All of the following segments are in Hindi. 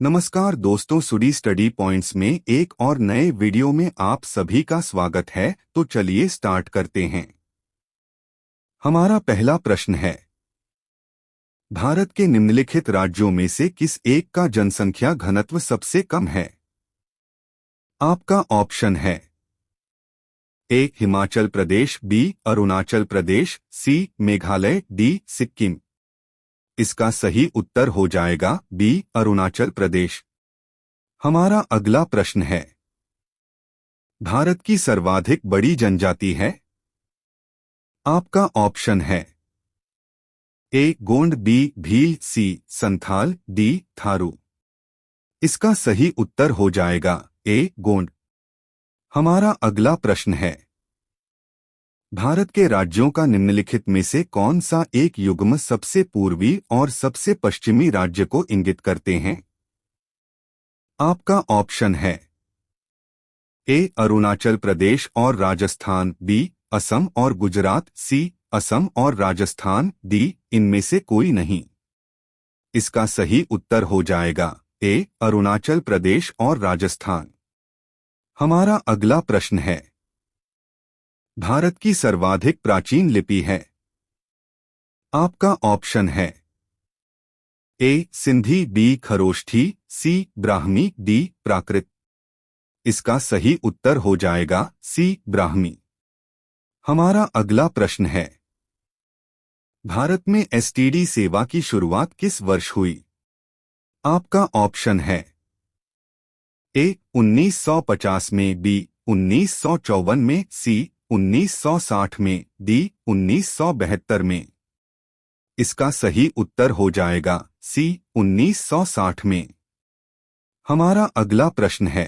नमस्कार दोस्तों, सुडी स्टडी पॉइंट्स में एक और नए वीडियो में आप सभी का स्वागत है। तो चलिए स्टार्ट करते हैं। हमारा पहला प्रश्न है, भारत के निम्नलिखित राज्यों में से किस एक का जनसंख्या घनत्व सबसे कम है? आपका ऑप्शन है ए हिमाचल प्रदेश, बी अरुणाचल प्रदेश, सी मेघालय, डी सिक्किम। इसका सही उत्तर हो जाएगा बी अरुणाचल प्रदेश। हमारा अगला प्रश्न है, भारत की सर्वाधिक बड़ी जनजाति है? आपका ऑप्शन है ए गोंड, बी भील, सी संथाल, डी थारू। इसका सही उत्तर हो जाएगा ए गोंड। हमारा अगला प्रश्न है, भारत के राज्यों का निम्नलिखित में से कौन सा एक युग्म सबसे पूर्वी और सबसे पश्चिमी राज्य को इंगित करते हैं? आपका ऑप्शन है ए अरुणाचल प्रदेश और राजस्थान, बी असम और गुजरात, सी असम और राजस्थान, डी इनमें से कोई नहीं। इसका सही उत्तर हो जाएगा ए अरुणाचल प्रदेश और राजस्थान। हमारा अगला प्रश्न है, भारत की सर्वाधिक प्राचीन लिपि है? आपका ऑप्शन है ए सिंधी, बी खरोष्ठी, सी ब्राह्मी, डी प्राकृत। इसका सही उत्तर हो जाएगा सी ब्राह्मी। हमारा अगला प्रश्न है, भारत में एसटीडी सेवा की शुरुआत किस वर्ष हुई? आपका ऑप्शन है ए 1950 में, बी 1954 में, सी 1960 में, डी 1972 में। इसका सही उत्तर हो जाएगा सी 1960 में। हमारा अगला प्रश्न है,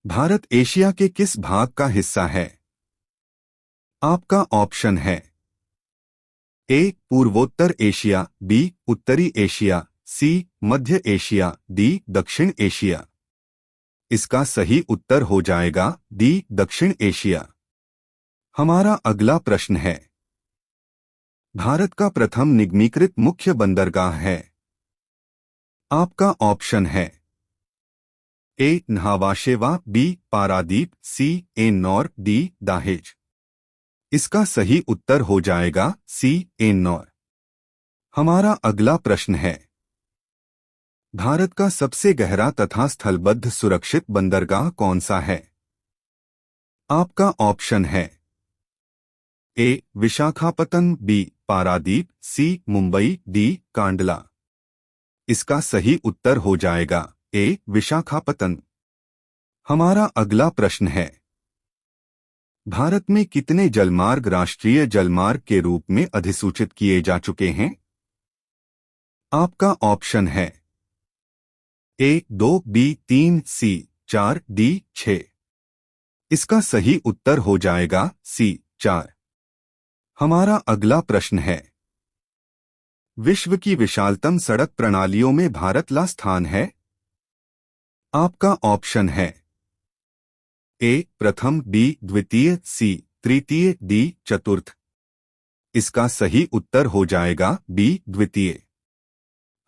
भारत एशिया के किस भाग का हिस्सा है? आपका ऑप्शन है ए पूर्वोत्तर एशिया, बी उत्तरी एशिया, सी मध्य एशिया, डी दक्षिण एशिया। इसका सही उत्तर हो जाएगा डी दक्षिण एशिया। हमारा अगला प्रश्न है, भारत का प्रथम निगमीकृत मुख्य बंदरगाह है? आपका ऑप्शन है ए न्हावा, बी पारादीप, सी एन्नौर, डी दाहेज। इसका सही उत्तर हो जाएगा सी एन्नौर। हमारा अगला प्रश्न है, भारत का सबसे गहरा तथा स्थलबद्ध सुरक्षित बंदरगाह कौन सा है? आपका ऑप्शन है ए विशाखापत्तनम, बी पारादीप, सी मुंबई, डी कांडला। इसका सही उत्तर हो जाएगा ए विशाखापत्तनम। हमारा अगला प्रश्न है, भारत में कितने जलमार्ग राष्ट्रीय जलमार्ग के रूप में अधिसूचित किए जा चुके हैं? आपका ऑप्शन है ए 2, बी 3, सी 4, डी 6। इसका सही उत्तर हो जाएगा सी 4। हमारा अगला प्रश्न है, विश्व की विशालतम सड़क प्रणालियों में भारत ला स्थान है? आपका ऑप्शन है ए प्रथम, बी द्वितीय, सी तृतीय, डी चतुर्थ। इसका सही उत्तर हो जाएगा बी द्वितीय।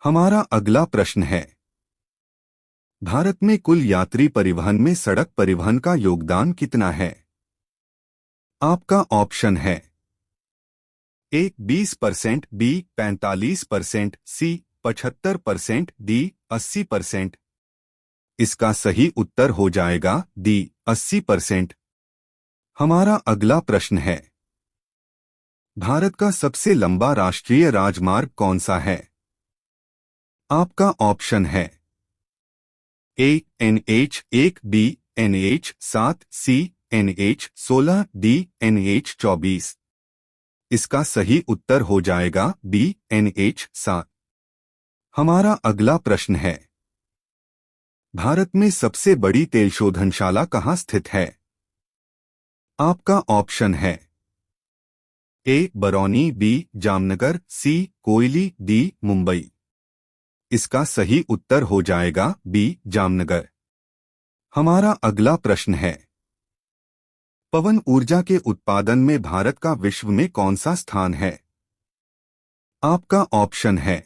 हमारा अगला प्रश्न है, भारत में कुल यात्री परिवहन में सड़क परिवहन का योगदान कितना है? आपका ऑप्शन है ए 20%, बी 45%, सी 75%, डी 80%। इसका सही उत्तर हो जाएगा डी 80%। हमारा अगला प्रश्न है, भारत का सबसे लंबा राष्ट्रीय राजमार्ग कौन सा है? आपका ऑप्शन है ए NH1, बी NH7, सी NH16, डी NH24। इसका सही उत्तर हो जाएगा बी NH7। हमारा अगला प्रश्न है, भारत में सबसे बड़ी तेल शोधनशाला कहाँ स्थित है? आपका ऑप्शन है ए बरौनी, बी जामनगर, सी कोयली, डी मुंबई। इसका सही उत्तर हो जाएगा बी जामनगर। हमारा अगला प्रश्न है, पवन ऊर्जा के उत्पादन में भारत का विश्व में कौन सा स्थान है? आपका ऑप्शन है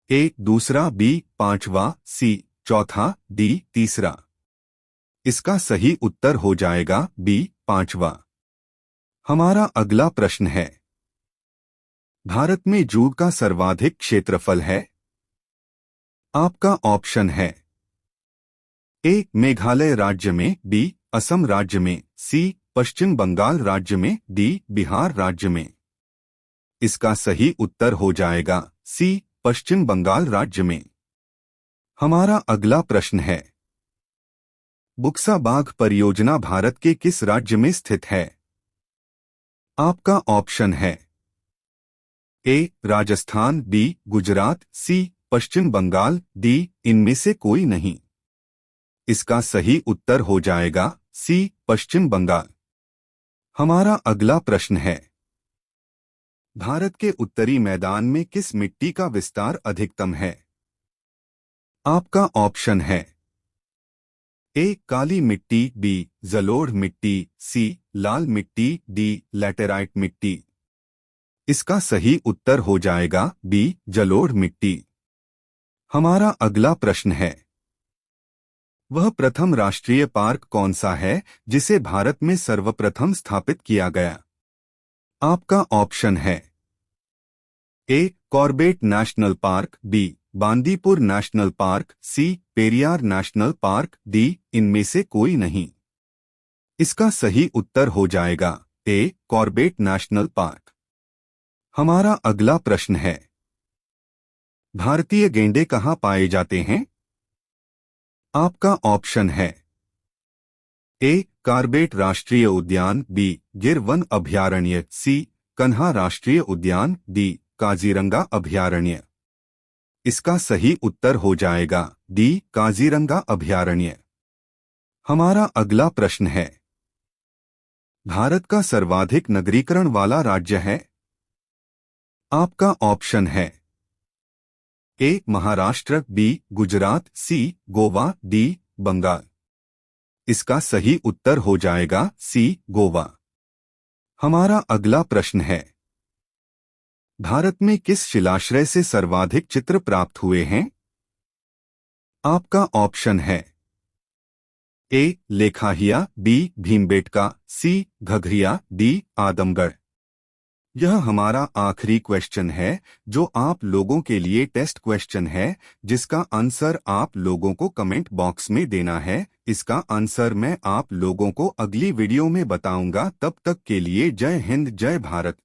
ए दूसरा, बी पांचवा, सी चौथा, डी तीसरा। इसका सही उत्तर हो जाएगा बी पांचवा। हमारा अगला प्रश्न है, भारत में जूं का सर्वाधिक क्षेत्रफल है? आपका ऑप्शन है ए मेघालय राज्य में, बी असम राज्य में, सी पश्चिम बंगाल राज्य में, डी बिहार राज्य में। इसका सही उत्तर हो जाएगा सी पश्चिम बंगाल राज्य में। हमारा अगला प्रश्न है, बुक्सा बाघ परियोजना भारत के किस राज्य में स्थित है? आपका ऑप्शन है ए राजस्थान, बी गुजरात, सी पश्चिम बंगाल, डी इनमें से कोई नहीं। इसका सही उत्तर हो जाएगा सी पश्चिम बंगाल। हमारा अगला प्रश्न है, भारत के उत्तरी मैदान में किस मिट्टी का विस्तार अधिकतम है? आपका ऑप्शन है ए काली मिट्टी, बी जलोढ़ मिट्टी, सी लाल मिट्टी, डी लैटेराइट मिट्टी। इसका सही उत्तर हो जाएगा बी जलोढ़ मिट्टी। हमारा अगला प्रश्न है, वह प्रथम राष्ट्रीय पार्क कौन सा है जिसे भारत में सर्वप्रथम स्थापित किया गया? आपका ऑप्शन है A Corbett national park, B Bandipur national park, C Periyar national park, D इनमें से कोई नहीं। इसका सही उत्तर हो जाएगा ए कॉर्बेट नेशनल पार्क। हमारा अगला प्रश्न है, भारतीय गैंडे कहाँ पाए जाते हैं? आपका ऑप्शन है ए कॉर्बेट राष्ट्रीय उद्यान, बी गिर वन अभयारण्य, सी कन्हा राष्ट्रीय उद्यान, डी काजीरंगा अभयारण्य। इसका सही उत्तर हो जाएगा डी काजीरंगा अभयारण्य। हमारा अगला प्रश्न है, भारत का सर्वाधिक नगरीकरण वाला राज्य है? आपका ऑप्शन है ए महाराष्ट्र, बी गुजरात, सी गोवा, डी बंगाल। इसका सही उत्तर हो जाएगा सी गोवा। हमारा अगला प्रश्न है, भारत में किस शिलाश्रय से सर्वाधिक चित्र प्राप्त हुए हैं? आपका ऑप्शन है ए लेखाहिया, बी भीमबेटका, सी घघरिया, डी आदमगढ़। यह हमारा आखिरी क्वेश्चन है जो आप लोगों के लिए टेस्ट क्वेश्चन है, जिसका आंसर आप लोगों को कमेंट बॉक्स में देना है। इसका आंसर मैं आप लोगों को अगली वीडियो में बताऊंगा। तब तक के लिए जय हिंद, जय भारत।